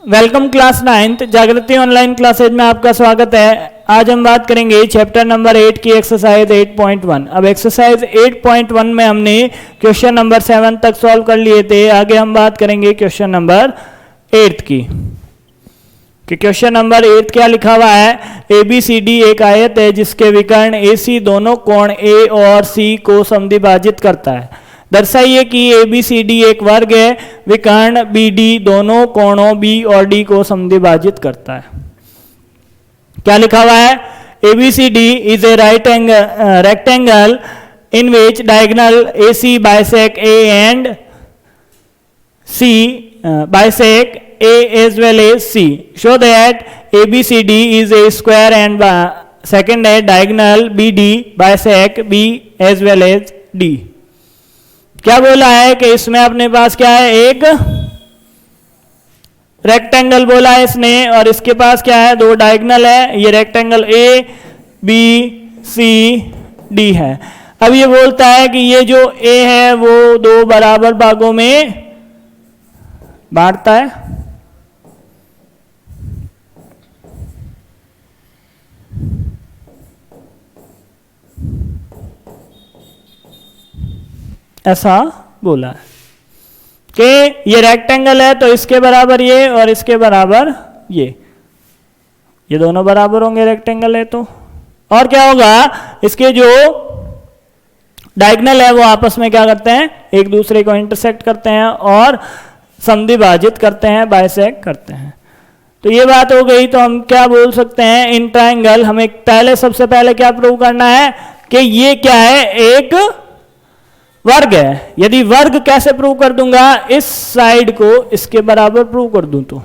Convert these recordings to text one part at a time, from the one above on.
Welcome class 9th जागृति online classes में आपका स्वागत है। आज हम बात करेंगे चैप्टर नंबर 8 की एक्सरसाइज 8.1। अब एक्सरसाइज 8.1 में हमने क्वेश्चन नंबर 7 तक सॉल्व कर लिए थे। आगे हम बात करेंगे क्वेश्चन नंबर 8 की। कि क्वेश्चन नंबर 8 क्या लिखा हुआ है, ABCD एक आयत है जिसके विकर्ण AC दोनों कोण A और C को समद्विभाजित करता है। दर्शाइए कि ABCD एक वर्ग है, विकर्ण BD दोनों कोणों B और D को समद्विभाजित करता है। क्या लिखा हुआ है, ABCD is A right rectangle in which diagonal AC bisect A and C bisect A as well as C. Show that ABCD is a square and second है diagonal BD bisect B as well as D. क्या बोला है कि इसमें अपने पास क्या है, एक रेक्टेंगल बोला है इसने और इसके पास क्या है, दो डायगोनल है। ये rectangle A B C D है। अब ये बोलता है कि ये जो A है वो दो बराबर भागों में बांटता है। ऐसा बोला है कि ये रेक्टेंगल है तो इसके बराबर ये और इसके बराबर ये दोनों बराबर होंगे, रेक्टेंगल है तो। और क्या होगा, इसके जो डायगोनल है वो आपस में क्या करते हैं, एक दूसरे को इंटरसेक्ट करते हैं और समद्विभाजित करते हैं, बाइसेक्ट करते हैं। तो ये बात हो गई। तो हम क्या बोल सकते हैं, इन ट्रायंगल हमें सबसे पहले क्या प्रूव करना है कि ये क्या है, एक वर्ग है। यदि वर्ग कैसे प्रूव कर दूंगा, इस साइड को इसके बराबर प्रूव कर दूं तो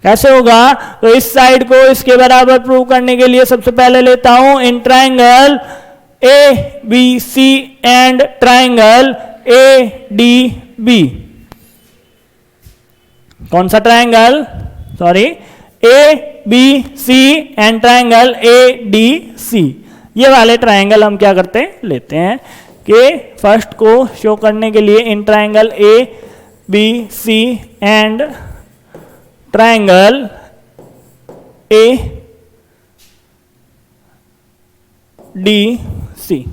कैसे होगा। तो इस साइड को इसके बराबर प्रूव करने के लिए सबसे पहले लेता हूं in triangle ABC and triangle ADB। कौन सा triangle, sorry, ABC and triangle ADC। ये वाले ट्रायंगल हम क्या करते हैं, लेते हैं कि फर्स्ट को शो करने के लिए in triangle ABC and triangle ADC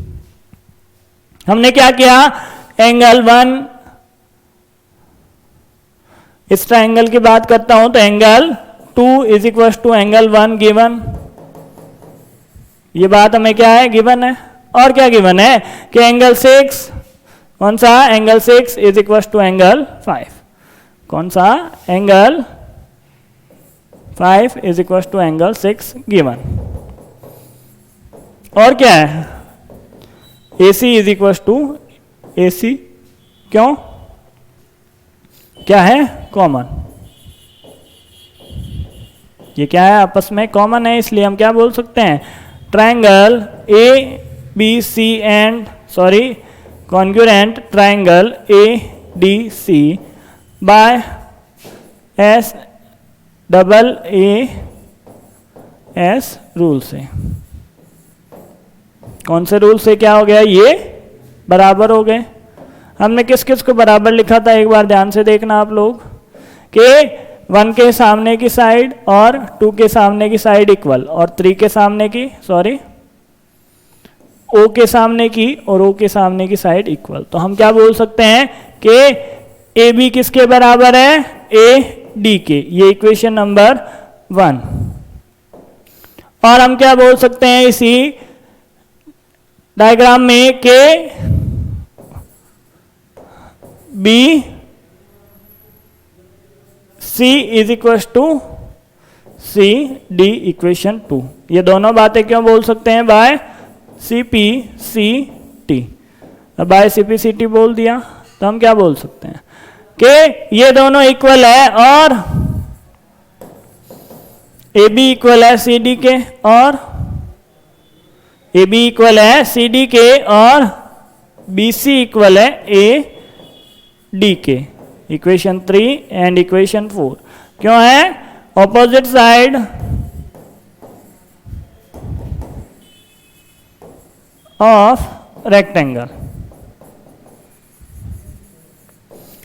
हमने क्या किया, एंगल 1, इस ट्रायंगल की बात करता हूं तो angle 2 is equal to angle 1 given. ये बात हमें क्या है, गिवन है। और क्या गिवन है कि एंगल 6, कौन सा, angle 6 is equal to angle 5। कौन सा, angle 5 is equal to angle 6 given. और क्या है, AC is equal to AC, क्यों, क्या है, कॉमन। ये क्या है, आपस में कॉमन है, इसलिए हम क्या बोल सकते हैं, triangle ABC and congruent triangle ADC by SAAS rule से। कौन से रूल से क्या हो गया, ये बराबर हो गए। हमने किस किस को बराबर लिखा था, एक बार ध्यान से देखना आप लोग, कि 1 के सामने की साइड और 2 के सामने की साइड इक्वल और 3 के सामने की, O के सामने की और O के सामने की साइड इक्वल। तो हम क्या बोल सकते हैं कि AB किसके बराबर है, AD के। ये इक्वेशन नंबर 1। और हम क्या बोल सकते हैं इसी डायग्राम में कि BC is equal to CD equation 2। ये दोनों बातें क्यों बोल सकते हैं, बाय CPCT। बाय CPCT बोल दिया तो हम क्या बोल सकते हैं कि ये दोनों इक्वल है और AB इक्वल है CD के और AB इक्वल है CD के और BC इक्वल है AD के। इक्वेशन 3 एंड इक्वेशन 4 क्यों है, ऑपोजिट साइड ऑफ रेक्टेंगल।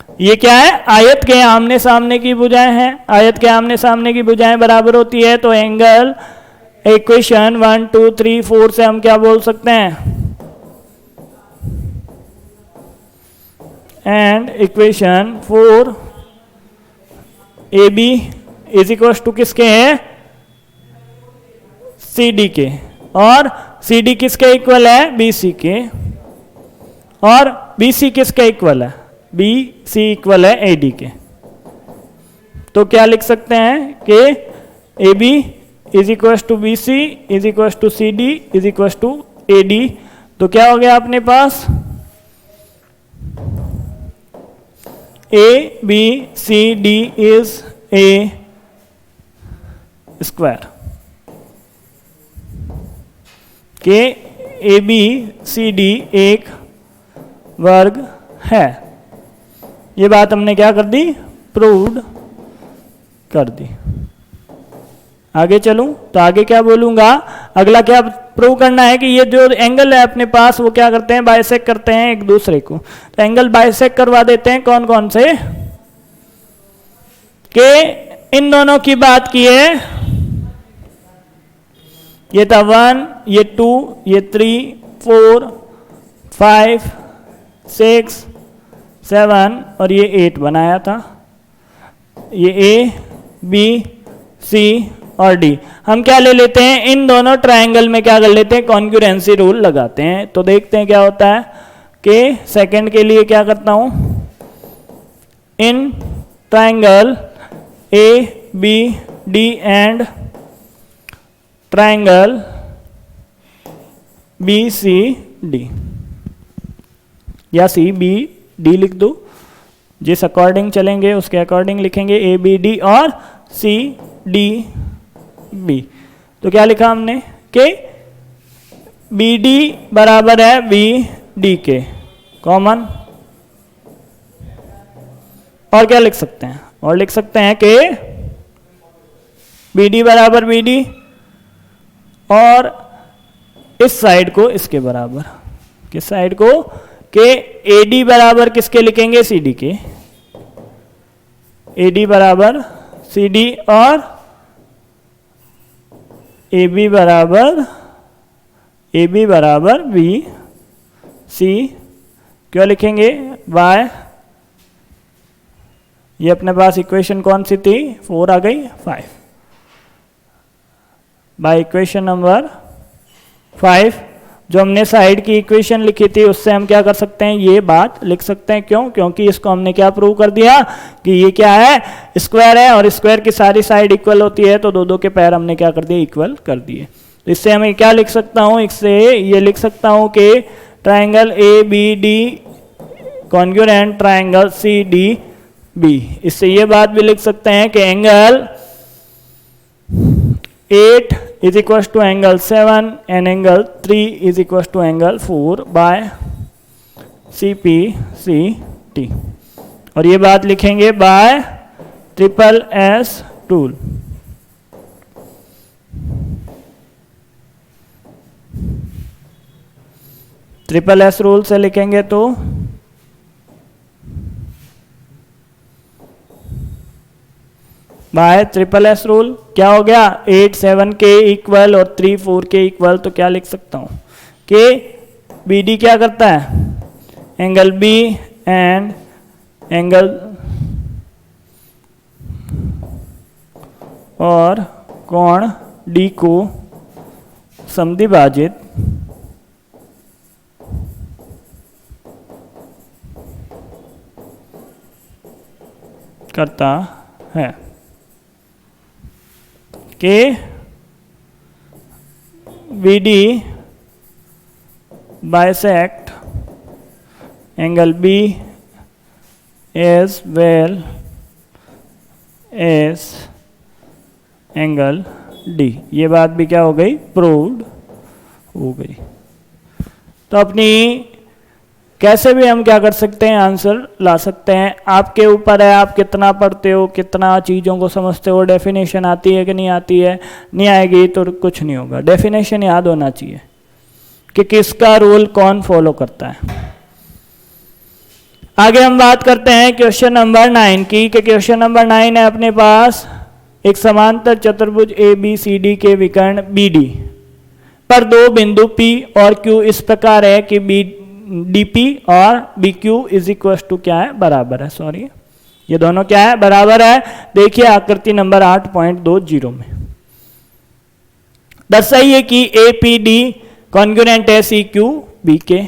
ये क्या है, आयत के आमने सामने की भुजाएं हैं। आयत के आमने सामने की भुजाएं बराबर होती है, तो एंगल इक्वेशन 1 2 3 4 से हम क्या बोल सकते हैं, and equation 4 AB is equal to किसके हैं, CD के, और CD किसके इक्वल है, BC के, और BC किसके इक्वल है, BC इक्वल है AD के। तो क्या लिख सकते हैं कि AB is equal to BC is equal to CD is equal to AD। तो क्या हो गया अपने पास, ABCD इज ए स्क्वायर, के ABCD एक वर्ग है। ये बात हमने क्या कर दी, प्रूव्ड कर दी। आगे चलूं तो आगे क्या बोलूंगा, अगला क्या प्रूव करना है कि ये जो एंगल है अपने पास वो क्या करते हैं, बाइसेक्ट करते हैं एक दूसरे को। तो एंगल बाइसेक्ट करवा देते हैं, कौन कौन से, के इन दोनों की बात की है, ये था 1, ये 2, ये 3, 4, 5, 6, 7 और ये 8 बनाया था। ये A, B, C और D हम क्या ले लेते हैं, इन दोनों ट्रायंगल में क्या कर लेते हैं, कॉन्ग्रुएंसी रूल लगाते हैं। तो देखते हैं क्या होता है कि सेकंड के लिए क्या करता हूं, in triangle A, B, D and triangle B, C, D या C, B, D लिख दो, जिस अकॉर्डिंग चलेंगे उसके अकॉर्डिंग लिखेंगे, A, B, D और C, D, B। तो क्या लिखा हमने कि BD बराबर है BD के, कॉमन, और क्या लिख सकते हैं, और लिख सकते हैं कि BD बराबर BD और इस साइड को इसके बराबर, किस साइड को, के AD बराबर किसके लिखेंगे, CD के, AD बराबर CD और AB बराबर BC क्यों लिखेंगे, बाय, ये अपने पास इक्वेशन कौन सी थी, 4 आ गई, 5, बाय इक्वेशन नंबर 5 जो हमने साइड की इक्वेशन लिखी थी उससे हम क्या कर सकते हैं, ये बात लिख सकते हैं। क्यों, क्योंकि इसको हमने क्या प्रूव कर दिया कि ये क्या है, स्क्वायर है, और स्क्वायर की सारी साइड इक्वल होती है, तो दो दो के पैर हमने क्या कर दिए, इक्वल कर दिए। तो इससे हमें क्या लिख सकता हूँ, इससे ये लिख सकता हूँ कि triangle ABD congruent triangle CDB। इससे ये बात भी लिख सकते हैं कि angle 8 is equals to angle 7 and angle 3 is equals to angle 4 by CPCT। और ये बात लिखेंगे bye triple S tool. Triple S rule से लिखेंगे तो बाय ट्रिपल S रूल क्या हो गया, 8 7 के इक्वल और 3 4 के इक्वल। तो क्या लिख सकता हूं कि BD क्या करता है, एंगल B एंड एंगल और कोण D को समद्विभाजित करता है कि BD bisect angle B as well as angle D। ये बात भी क्या हो गई, प्रूव्ड हो गई। तो अपनी कैसे भी हम क्या कर सकते हैं, आंसर ला सकते हैं। आपके ऊपर है आप कितना पढ़ते हो, कितना चीज़ों को समझते हो। डेफिनेशन आती है कि नहीं आती है, नहीं आएगी तो कुछ नहीं होगा। डेफिनेशन याद होना चाहिए कि किसका रूल कौन फॉलो करता है। आगे हम बात करते हैं क्वेश्चन नंबर 9 की, कि क्वेश्चन नंबर 9 है अपने पास एक समांतर चतुर्भुज ए बी सी डी के विकर्ण बी डी पर दो बिंदु P और Q इस प्रकार है कि बी डी पी और B Q is equal to क्या है, बराबर है। सॉरी, ये दोनों क्या है, बराबर है। देखिए आकृति नंबर 8.20 में दर्शाइए कि ए पी डी कॉन्ग्रुएंट है सी क्यू बी के।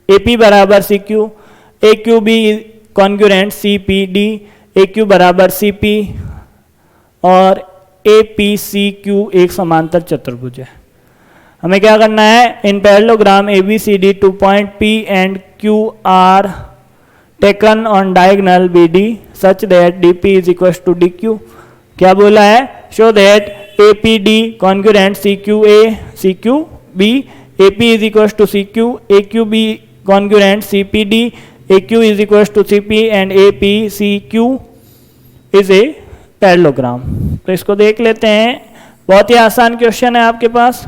ए पी बराबर C Q, A Q B congruent C P D, A Q बराबर सी पी और ए पी सी क्यू एक समांतर चतुर्भुज है। हमें क्या करना है, in parallelogram A B C D 2 point P and Q are taken on diagonal B D such that D P is equal to D Q. क्या बोला है, show that A P D congruent C Q A C Q B, A P is equal to C Q, A Q B congruent C P D, A Q is equal to C P and A P C Q is a parallelogram. तो इसको देख लेते हैं, बहुत ही आसान question है आपके पास।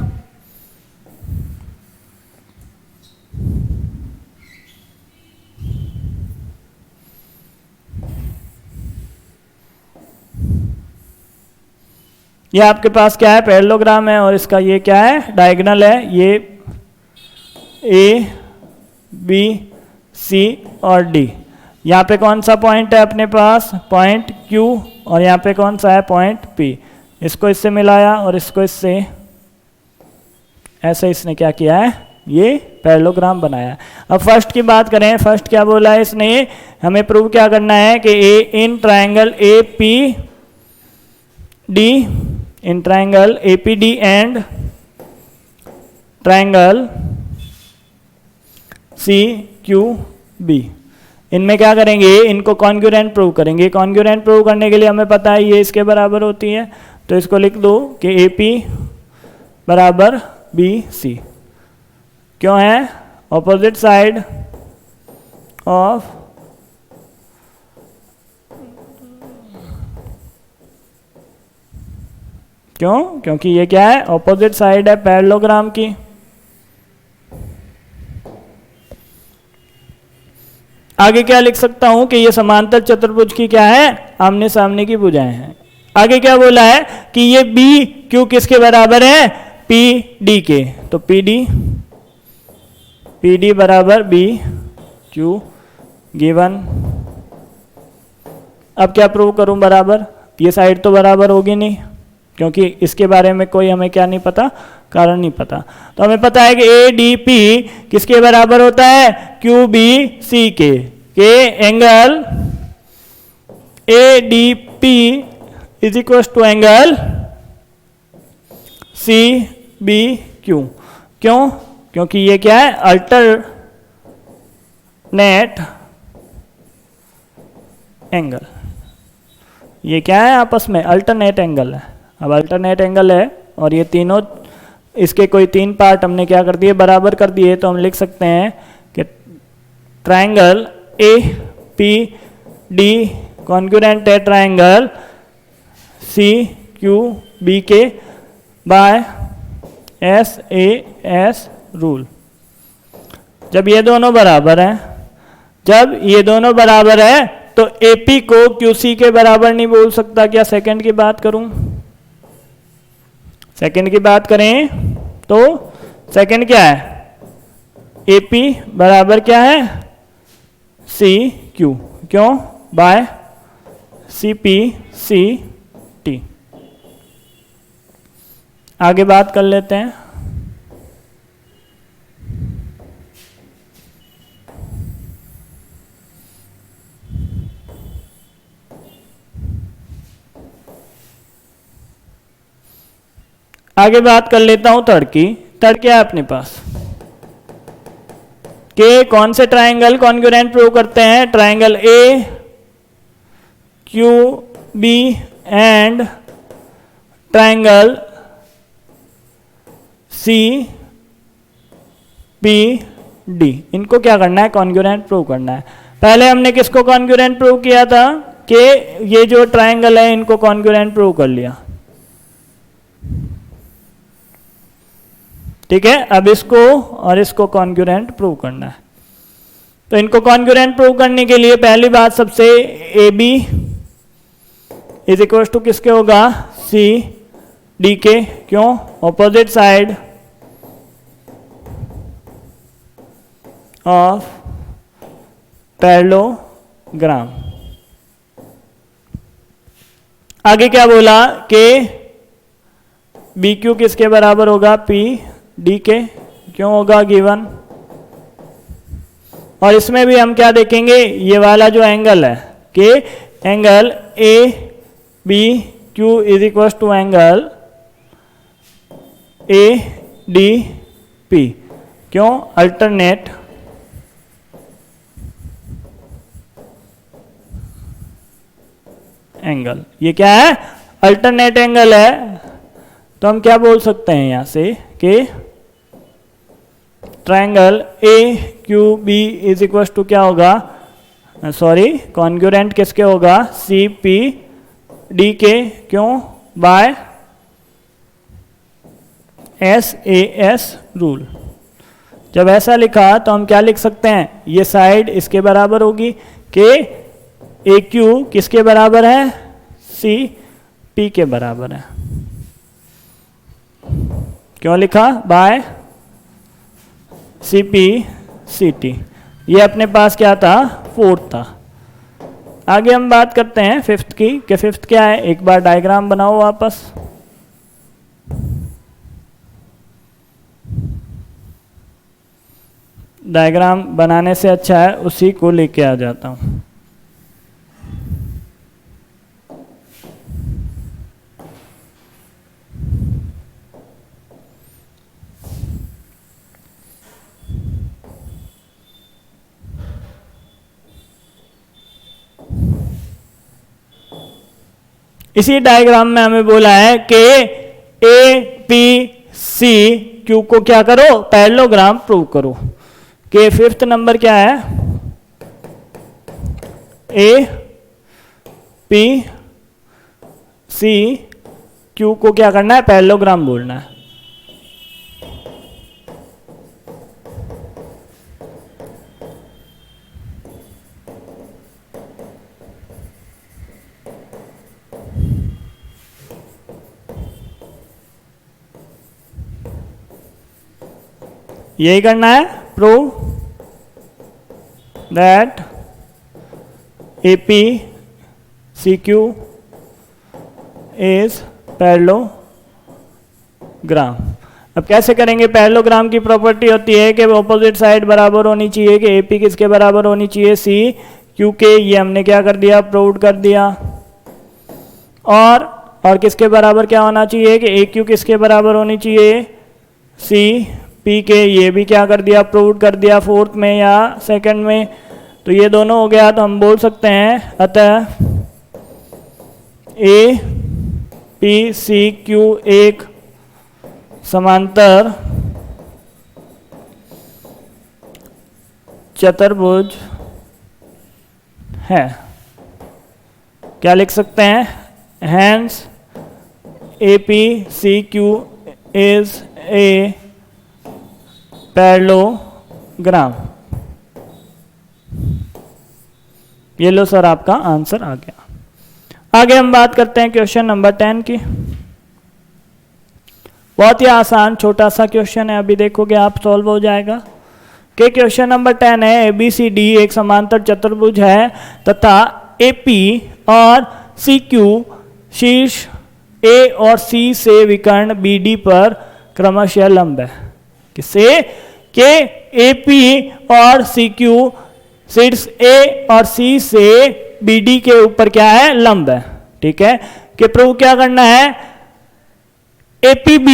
ये आपके पास क्या है, पैरेललोग्राम है और इसका ये क्या है, डायगोनल है। ये ए बी सी और डी, यहाँ पे कौन सा पॉइंट है अपने पास, पॉइंट क्यू, और यहाँ पे कौन सा है, पॉइंट पी। इसको इससे मिलाया और इसको इससे, ऐसे इसने क्या किया है, ये पैरेललोग्राम बनाया। अब फर्स्ट की बात करें, फर्स्ट क्या बोला है इसने, हमें प्रूव क्या करना है कि a in triangle A P D, in triangle A P D and triangle C Q B, इनमें क्या करेंगे, इनको कॉन्ग्रुएंट प्रूव करेंगे। कॉन्ग्रुएंट प्रूव करने के लिए हमें पता है ये इसके बराबर होती है, तो इसको लिख दो कि ए पी बराबर बी सी। क्यों है, ऑपोजिट साइड ऑफ क्यों, क्योंकि ये क्या है, ऑपोजिट साइड है पैरेललोग्राम की। आगे क्या लिख सकता हूं कि ये समांतर चतुर्भुज की क्या है, आमने सामने की भुजाएं हैं। आगे क्या बोला है कि ये बी क्यू किसके बराबर है, पी डी के, तो पी डी बराबर बी क्यू गिवन। अब क्या प्रूव करूं, बराबर, ये साइड तो बराबर होगी नहीं क्योंकि इसके बारे में कोई हमें क्या नहीं पता, कारण नहीं पता। तो हमें पता है कि ए डी पी किसके बराबर होता है, क्यू बी सी के angle A D P is equal to angle C B Q. क्यों, क्योंकि ये क्या है, अल्टरनेट एंगल, ये क्या है, आपस में अल्टरनेट एंगल है। अब अल्टरनेट एंगल है और ये तीनों, इसके कोई तीन पार्ट हमने क्या कर दिए, बराबर कर दिए, तो हम लिख सकते हैं कि triangle A P D congruent है ट्राइंगल सी क्यू बी के by S A S rule. जब ये दोनों बराबर हैं, जब ये दोनों बराबर है तो AP को QC के बराबर नहीं बोल सकता। क्या सेकंड की बात करूं, सेकंड की बात करें तो सेकंड क्या है, AP बराबर क्या है, CQ, क्यों, बाय CPCT। आगे बात कर लेते हैं। आगे बात कर लेता हूं थर्ड की। थर्ड क्या है अपने पास, के कौन से ट्राइंगल कॉन्ग्रुएंट प्रूव करते हैं, triangle A Q B and triangle C P D, इनको क्या करना है, कॉन्ग्रुएंट प्रूव करना है। पहले हमने किसको कॉन्ग्रुएंट प्रूव किया था कि ये जो ट्राइंगल है इनको कॉन्ग्रुएंट प्रूव कर लिया, ठीक है। अब इसको और इसको कॉन्ग्रुएंट प्रूव करना है। तो इनको कॉन्ग्रुएंट प्रूव करने के लिए पहली बात सबसे A B is equal to किसके होगा, सी डी के, क्यों, ऑपोजिट साइड ऑफ पैरेललोग्राम। आगे क्या बोला कि बी क्यू किसके बराबर होगा, पी डी के, क्यों होगा गिवन। और इसमें भी हम क्या देखेंगे, ये वाला जो एंगल है कि angle A B Q is equal to angle A D P, क्यों, अल्टरनेट एंगल। ये क्या है, अल्टरनेट एंगल है। तो हम क्या बोल सकते हैं यहां से कि triangle A Q B is equal to क्या होगा, सॉरी कॉन्ग्रुएंट किसके होगा, सी पी डी के, क्यों, by S A S rule. जब ऐसा लिखा तो हम क्या लिख सकते हैं, ये साइड इसके बराबर होगी कि ए क्यू किसके बराबर है, सी पी के बराबर है। क्यों लिखा, by C P C T. ये अपने पास क्या था, फोर्थ था। आगे हम बात करते हैं फिफ्थ की, कि फिफ्थ क्या है। एक बार डायग्राम बनाओ वापस। डायग्राम बनाने से अच्छा है उसी को लेके आ जाता हूं। इसी डायग्राम में हमें बोला है कि ए पी सी क्यू को क्या करो, पैरेललोग्राम प्रूव करो। कि फिफ्थ नंबर क्या है, ए पी सी क्यू को क्या करना है, पैरेललोग्राम बोलना है। यही करना है, prove that A P C Q is parallelogram. अब कैसे करेंगे, पैरेललोग्राम की प्रॉपर्टी होती है कि ऑपोजिट साइड बराबर होनी चाहिए, कि ए पी किसके बराबर होनी चाहिए, सी क्यू के। ये हमने क्या कर दिया, प्रूव कर दिया। और किसके बराबर क्या होना चाहिए, कि ए क्यू किसके बराबर होनी चाहिए, सी पी के। ये भी क्या कर दिया, प्रूव कर दिया फोर्थ में या सेकंड में। तो ये दोनों हो गया। तो हम बोल सकते हैं अतः ए पी सी क्यू एक समांतर चतुर्भुज है। क्या लिख सकते हैं, hence A P C Q is a parallelogram. ये लो सर, आपका आंसर आ गया। आगे हम बात करते हैं क्वेश्चन नंबर 10 की। बहुत ही आसान छोटा सा क्वेश्चन है, अभी देखोगे आप सॉल्व हो जाएगा। कि क्वेश्चन नंबर 10 है, ABCD एक समांतर चतुर्भुज है तथा AP और CQ शीर्ष A और C से विकर्ण BD पर क्रमशः लंब है। किससे, के AP और CQ शीर्ष A और C से BD के ऊपर क्या है, लंब है। ठीक है, कि प्रूव क्या करना है, APB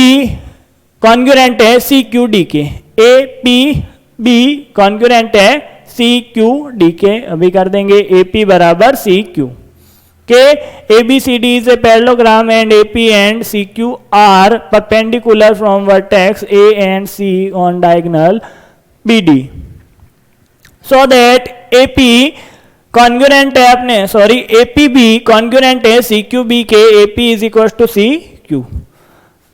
कॉन्ग्रुएंट है CQD के, APB कॉन्ग्रुएंट है CQD के। अभी कर देंगे AP बराबर CQ के ABCD is a parallelogram and AP and CQ are perpendicular from vertex A and C on diagonal BD, so that AP congruent है अपने, सॉरी APB कॉन्ग्रुएंट है CQB के, AP is equals to CQ।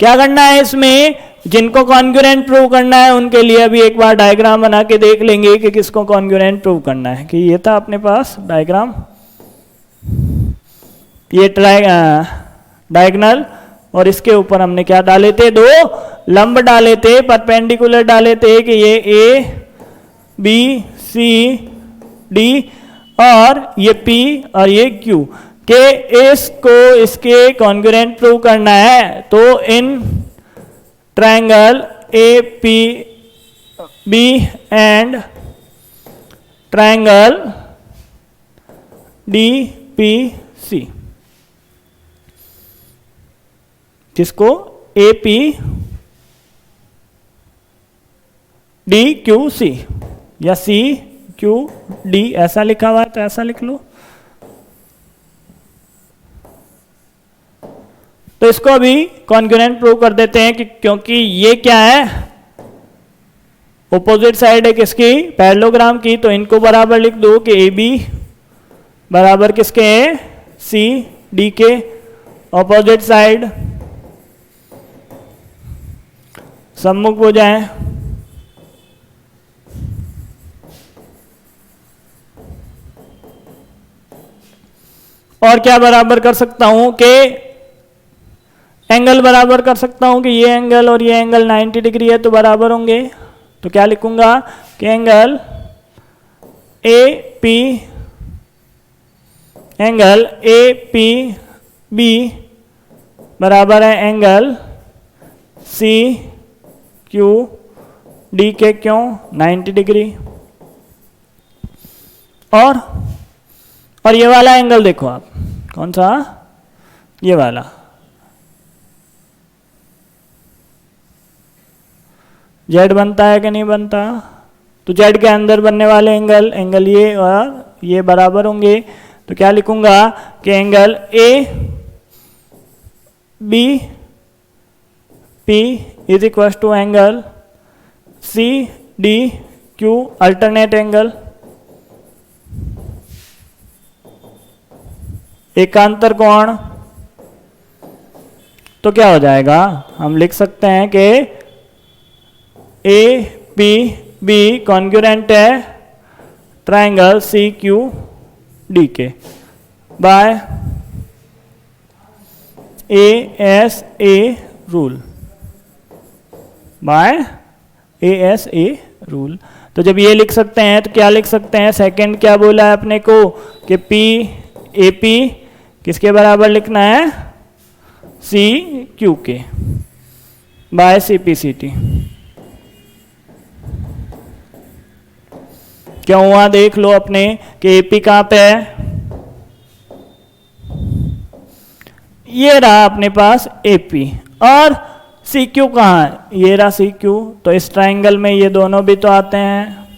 क्या करना है इसमें, जिनको congruent prove करना है उनके लिए अभी एक बार डायग्राम बना के देख लेंगे कि किसको कॉन्ग्रुएंट प्रूव करना है। कि ये था अपने पास डायग्राम, ये डायगोनल, और इसके ऊपर हमने क्या डाले थे, दो लंब डाले थे, परपेंडिकुलर डाले थे कि ये ए बी सी डी और ये पी और ये क्यू के इसको इसके कॉन्ग्रुएंट प्रूव करना है। तो in triangle A P B and triangle D P C, जिसको A P D Q C या सी क्यू डी ऐसा लिखा हुआ है तो ऐसा लिख लो। तो इसको अभी कॉन्ग्रुएंट प्रूव कर देते हैं कि क्योंकि ये क्या है, ऑपोजिट साइड है किसकी, पैरेललोग्राम की, तो इनको बराबर लिख दो कि ए बी बराबर किसके है, सी डी के, ऑपोजिट साइड सम्मुख हो जाए। और क्या बराबर कर सकता हूं कि एंगल बराबर कर सकता हूं कि ये एंगल और ये एंगल 90 डिग्री है तो बराबर होंगे। तो क्या लिखूंगा कि एंगल ए पी बी बराबर है एंगल सी क्यू डी के, क्यों 90 डिग्री। और ये वाला एंगल देखो आप, कौन सा, ये वाला, जेड बनता है कि नहीं बनता, तो जेड के अंदर बनने वाले एंगल ये और ये बराबर होंगे। तो क्या लिखूंगा कि angle A B P is equal to angle C D Q alternate angle, एकांतर कोण। तो क्या हो जाएगा, हम लिख सकते हैं कि ए पी बी कॉन्ग्रुएंट है ट्रायंगल सी क्यू डी के by A S A rule, by A S A rule. तो जब ये लिख सकते हैं तो क्या लिख सकते हैं, सेकंड क्या बोला है अपने को कि पी ए पी किसके बराबर लिखना है, सी क्यू के by C P C T. क्या हुआ देख लो अपने कि एपी कहां पे है, ये रहा अपने पास एपी, और सी क्यू कहाँ है, ये रहा सी क्यू। तो इस ट्रायंगल में ये दोनों भी तो आते हैं,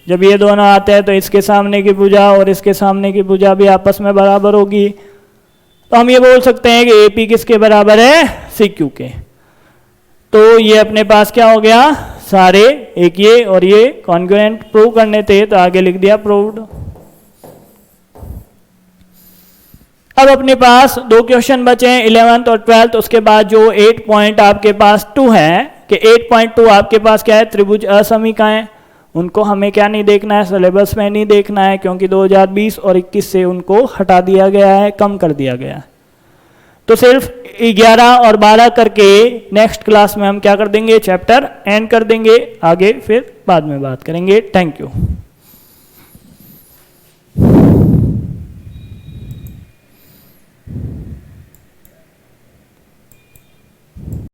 जब ये दोनों आते हैं तो इसके सामने की भुजा और इसके सामने की भुजा भी आपस में बराबर होगी। तो हम ये बोल सकते हैं कि एपी किसके बराबर है, सी क्यू के। तो ये अपने पास क्या हो गया, सारे एक ये और ये कॉन्ग्रुएंट प्रूव करने थे तो आगे लिख दिया प्रूव्ड। अब अपने पास दो क्वेश्चन बचे हैं 11th और 12th, उसके बाद जो 8 पॉइंट आपके पास 2 है कि 8.2 आपके पास क्या है, त्रिभुज असमीकाएं। उनको हमें क्या नहीं देखना है, सिलेबस में नहीं देखना है, क्योंकि 2020 और 21 से उनको हटा दिया गया है, कम कर दिया गया है। तो सिर्फ 11 और 12 करके नेक्स्ट क्लास में हम क्या कर देंगे, चैप्टर एंड कर देंगे, आगे फिर बाद में बात करेंगे। Thank you.